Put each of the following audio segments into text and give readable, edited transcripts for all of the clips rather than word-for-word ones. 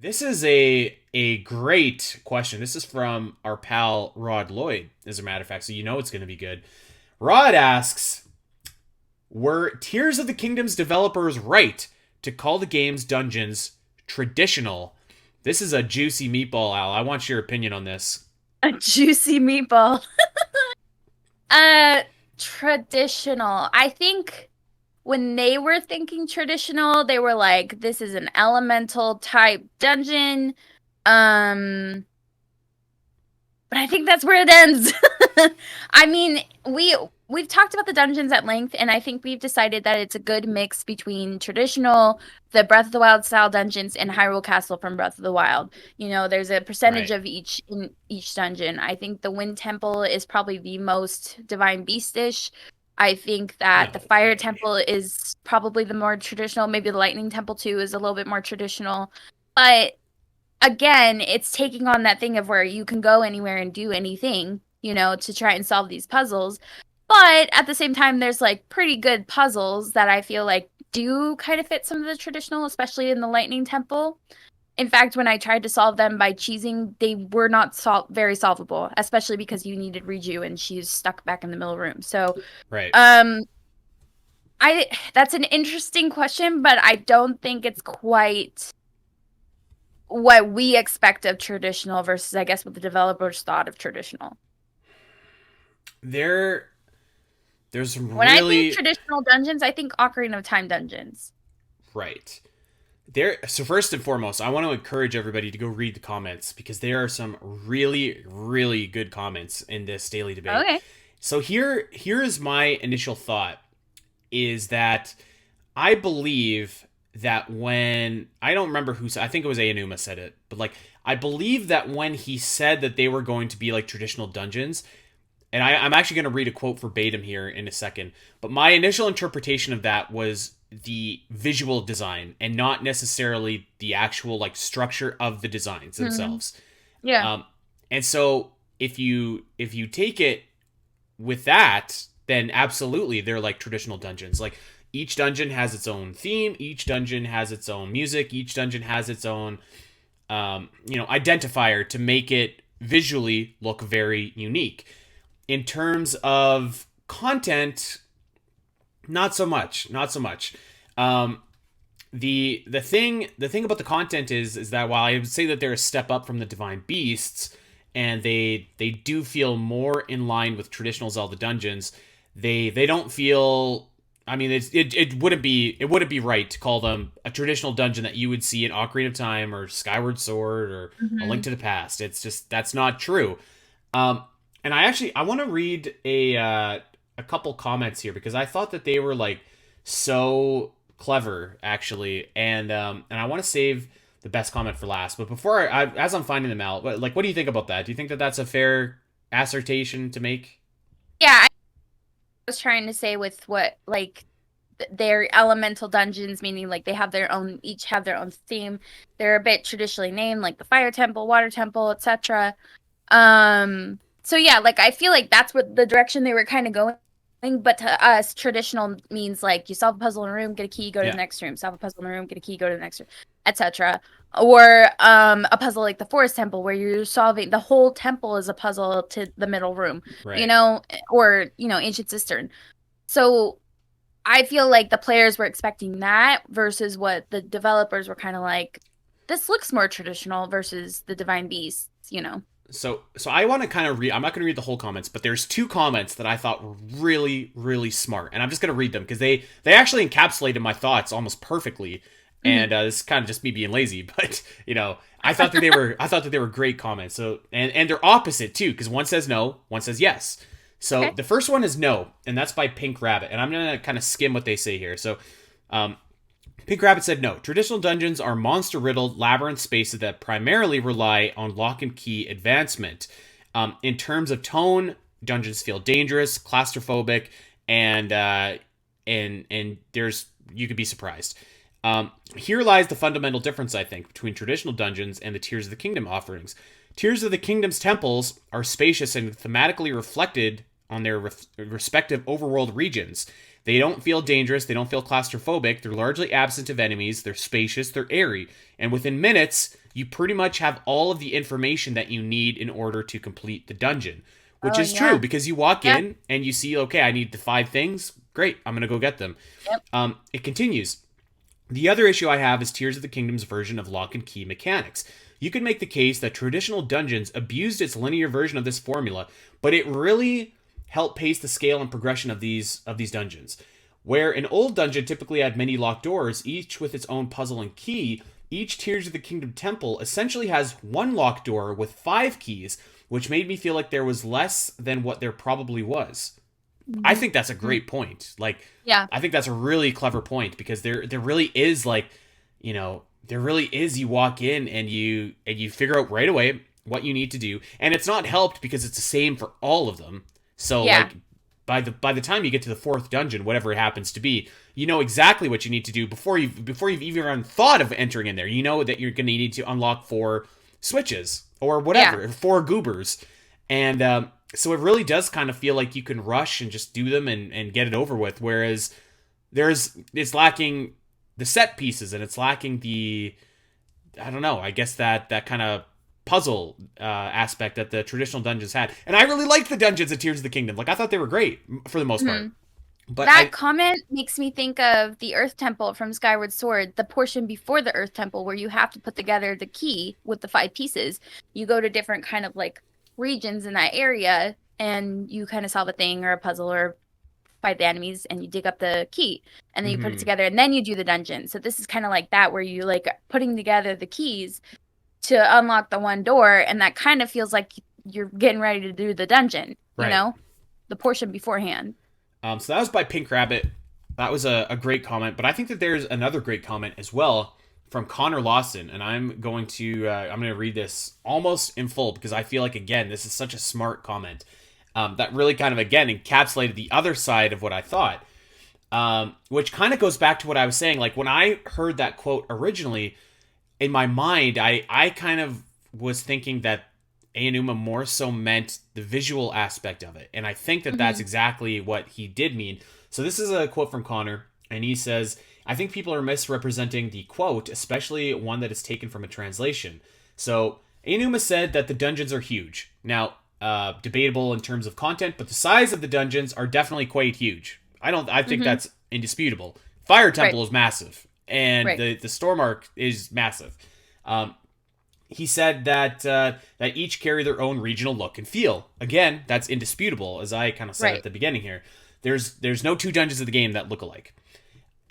This is a great question. This is from our pal Rod Lloyd, as a matter of fact, so you know it's going to be good. Rod asks, were Tears of the Kingdom's developers right to call the game's dungeons traditional? This is a juicy meatball, Al. I want your opinion on this. A juicy meatball. Uh, Traditional. I think when they were thinking traditional, they were like, this is an elemental type dungeon. Um, but I think that's where it ends. I mean, we've talked about the dungeons at length, and I think we've decided that it's a good mix between traditional, the Breath of the Wild style dungeons, and Hyrule Castle from Breath of the Wild. You know, there's a percentage Right. of each in each dungeon. I think the Wind Temple is probably the most Divine Beastish. I think that the No Fire way. Temple is probably the more traditional. Maybe the Lightning Temple too is a little bit more traditional. But again, it's taking on that thing of where you can go anywhere and do anything, to try and solve these puzzles. But at the same time, there's like pretty good puzzles that I feel like do kind of fit some of the traditional, especially in the Lightning Temple. In fact, when I tried to solve them by cheesing, they were not very solvable, especially because you needed Riju and she's stuck back in the middle room. So, Right. um, I that's an interesting question, but I don't think it's quite what we expect of traditional versus I guess what the developers thought of traditional. There there's some When I think really traditional dungeons, I think Ocarina of Time dungeons. right. So first and foremost, I want to encourage everybody to go read the comments because there are some really, really good comments in this daily debate. Okay. So here is my initial thought is that I believe that when I don't remember I think it was Aonuma said it, but like I believe that when he said that they were going to be like traditional dungeons, and I'm actually going to read a quote verbatim here in a second, but my initial interpretation of that was the visual design and not necessarily the actual like structure of the designs Hmm. themselves. Yeah. Um, and so if you take it with that, then absolutely they're like traditional dungeons. Like each dungeon has its own theme, each dungeon has its own music, each dungeon has its own identifier to make it visually look very unique. In terms of content, not so much, not so much. Um, the thing about the content is that while I would say that they're a step up from the Divine Beasts, and they do feel more in line with traditional Zelda dungeons, they don't feel. I mean, it wouldn't be right to call them a traditional dungeon that you would see in Ocarina of Time or Skyward Sword or A Link Hmm. to the Past. It's just that's not true. Um, and I want to read a couple comments here because I thought that they were like so clever actually, and I want to save the best comment for last. But before as I'm finding them out, what do you think about that? Do you think that that's a fair assertion to make? Yeah, I was trying to say with what like their elemental dungeons, meaning like they have their own, each have their own theme. They're a bit traditionally named, like the Fire Temple, Water Temple, etc. So yeah, like I feel like that's what the direction they were kind of going. But to us, traditional means like you solve a puzzle in a room, get a key, go to the Yeah, next room. Solve a puzzle in a room, get a key, go to the next room, etc. Or a puzzle like the Forest Temple, where you're solving the whole temple is a puzzle to the middle room, right. or Ancient Cistern. So I feel like the players were expecting that versus what the developers were kind of like. This looks more traditional versus the Divine Beasts. So I want to kind of read. I'm not going to read the whole comments, but there's two comments that I thought were really really smart, and I'm just going to read them because they actually encapsulated my thoughts almost perfectly. Hmm. And this is kind of just me being lazy, but I thought that they were great comments. So and they're opposite too because one says no, one says yes. So Okay. the first one is no, and that's by Pink Rabbit, and I'm gonna kind of skim what they say here. So um, Pink Rabbit said no. Traditional dungeons are monster riddled labyrinth spaces that primarily rely on lock and key advancement. In terms of tone, dungeons feel dangerous, claustrophobic, and there's you could be surprised. Here lies the fundamental difference, I think, between traditional dungeons and the Tears of the Kingdom offerings. Tears of the Kingdom's temples are spacious and thematically reflected on their respective overworld regions. They don't feel dangerous, they don't feel claustrophobic, they're largely absent of enemies, they're spacious, they're airy, and within minutes, you pretty much have all of the information that you need in order to complete the dungeon. Which Oh is true, yeah. because you walk Yeah. in and you see, okay, I need the 5 things. Great, I'm going to go get them. Yep. It continues. The other issue I have is Tears of the Kingdom's version of lock and key mechanics. You could make the case that traditional dungeons abused its linear version of this formula, but it really helped pace the scale and progression of these dungeons. Where an old dungeon typically had many locked doors, each with its own puzzle and key, each Tears of the Kingdom temple essentially has one locked door with 5 keys, which made me feel like there was less than what there probably was. I think that's a Mhm. great point. Like, Yeah. I think that's a really clever point because there really is like, there really is, you walk in and you figure out right away what you need to do, and it's not helped because it's the same for all of them. So Yeah. like by the time you get to the 4th dungeon, whatever it happens to be, you know exactly what you need to do before you've even thought of entering in there. You know that you're going to need to unlock 4 switches or whatever, Yeah. 4 goobers, and so it really does kind of feel like you can rush and just do them and get it over with. Whereas it's lacking the set pieces, and it's lacking the, I don't know, I guess that kind of puzzle aspect that the traditional dungeons had. And I really liked the dungeons at Tears of the Kingdom. Like, I thought they were great for the most part. Mhm. But That comment makes me think of the Earth Temple from Skyward Sword, the portion before the Earth Temple where you have to put together the key with the 5 pieces. You go to different kind of like regions in that area and you kind of solve a thing or a puzzle or fight the enemies and you dig up the key and then you put it mhm, together and then you do the dungeon. So this is kind of like that where you like putting together the keys to unlock the one door and that kind of feels like you're getting ready to do the dungeon, right. the portion beforehand. So that was by Pink Rabbit. That was a great comment. But I think that there's another great comment as well from Connor Lawson, and I'm going to read this almost in full because I feel like, again, this is such a smart comment that really kind of, again, encapsulated the other side of what I thought, which kind of goes back to what I was saying. Like, when I heard that quote originally, in my mind, I kind of was thinking that Aonuma more so meant the visual aspect of it. And I think that that's Hmm. exactly what he did mean. So this is a quote from Connor, and he says, I think people are misrepresenting the quote, especially one that is taken from a translation. So Aonuma said that the dungeons are huge. Now, debatable in terms of content, but the size of the dungeons are definitely quite huge. I think Hmm. that's indisputable. Fire Right. Temple is massive, and Right. the Storm Arc is massive. Um, he said that each carry their own regional look and feel. Again, that's indisputable, as I kind of said at Right. the beginning here. There's no 2 dungeons of the game that look alike,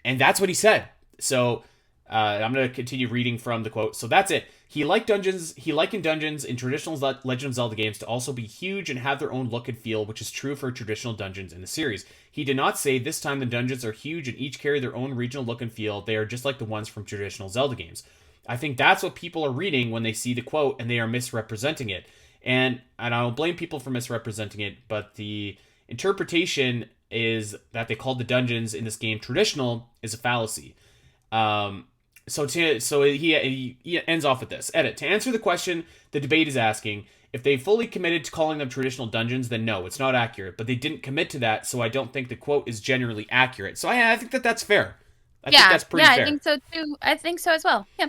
and that's what he said. So I'm going to continue reading from the quote. So that's it. He liked dungeons. He likened dungeons in traditional Legend of Zelda games to also be huge and have their own look and feel, which is true for traditional dungeons in the series. He did not say this time the dungeons are huge and each carry their own regional look and feel. They are just like the ones from traditional Zelda games. I think that's what people are reading when they see the quote and they are misrepresenting it. And I don't blame people for misrepresenting it, but the interpretation is that they called the dungeons in this game traditional is a fallacy. Um, so he ends off with this. Edit. To answer the question the debate is asking, if they fully committed to calling them traditional dungeons, then no, it's not accurate. But they didn't commit to that, so I don't think the quote is generally accurate. So I think that that's fair. I think Yeah. that's pretty Yeah, I fair. think so too. I think so as well. Yeah.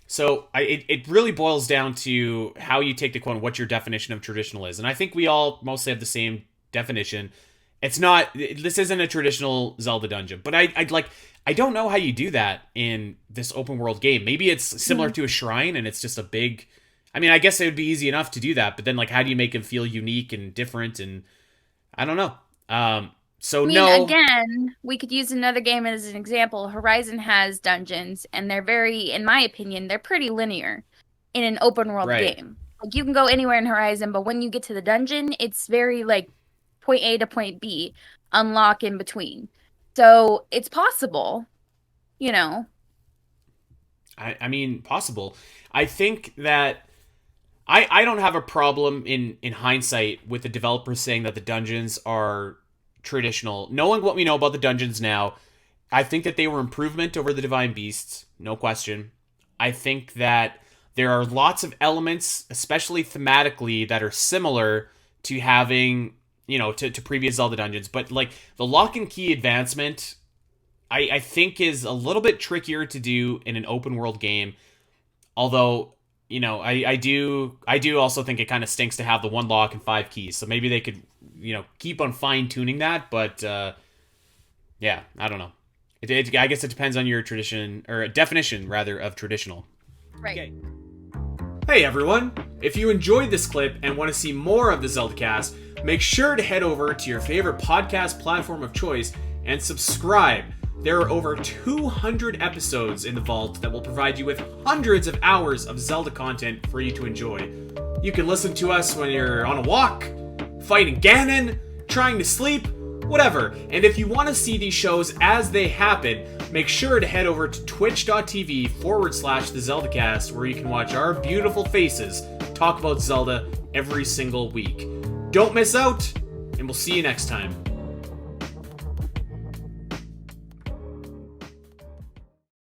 So it really boils down to how you take the quote and what your definition of traditional is. And I think we all mostly have the same definition. It's not, this isn't a traditional Zelda dungeon, but I don't know how you do that in this open world game. Maybe it's similar Mhm. to a shrine and it's just a big, I mean, I guess it would be easy enough to do that, but then like, how do you make it feel unique and different? And I don't know. So I mean, no, again, we could use another game as an example. Horizon has dungeons, and they're very, in my opinion, they're pretty linear in an open world right. game. Like you can go anywhere in Horizon, but when you get to the dungeon, it's very like point A to point B, unlock in between. So it's possible, you know. I mean, possible. I think that I don't have a problem in hindsight with the developers saying that the dungeons are traditional. Knowing what we know about the dungeons now, I think that they were improvement over the Divine Beasts, no question. I think that there are lots of elements, especially thematically, that are similar to having to previous Zelda dungeons. But like the lock and key advancement, I think is a little bit trickier to do in an open world game. Although, I do also think it kind of stinks to have the 1 lock and 5 keys. So maybe they could, keep on fine tuning that. But yeah, I don't know. I guess it depends on your tradition or definition rather of traditional. Right. Okay. Hey everyone! If you enjoyed this clip and want to see more of the Zelda Cast, make sure to head over to your favorite podcast platform of choice and subscribe. There are over 200 episodes in the vault that will provide you with hundreds of hours of Zelda content for you to enjoy. You can listen to us when you're on a walk, fighting Ganon, trying to sleep, whatever. And if you want to see these shows as they happen, make sure to head over to twitch.tv/the Zelda Cast, where you can watch our beautiful faces talk about Zelda every single week. Don't miss out, and we'll see you next time.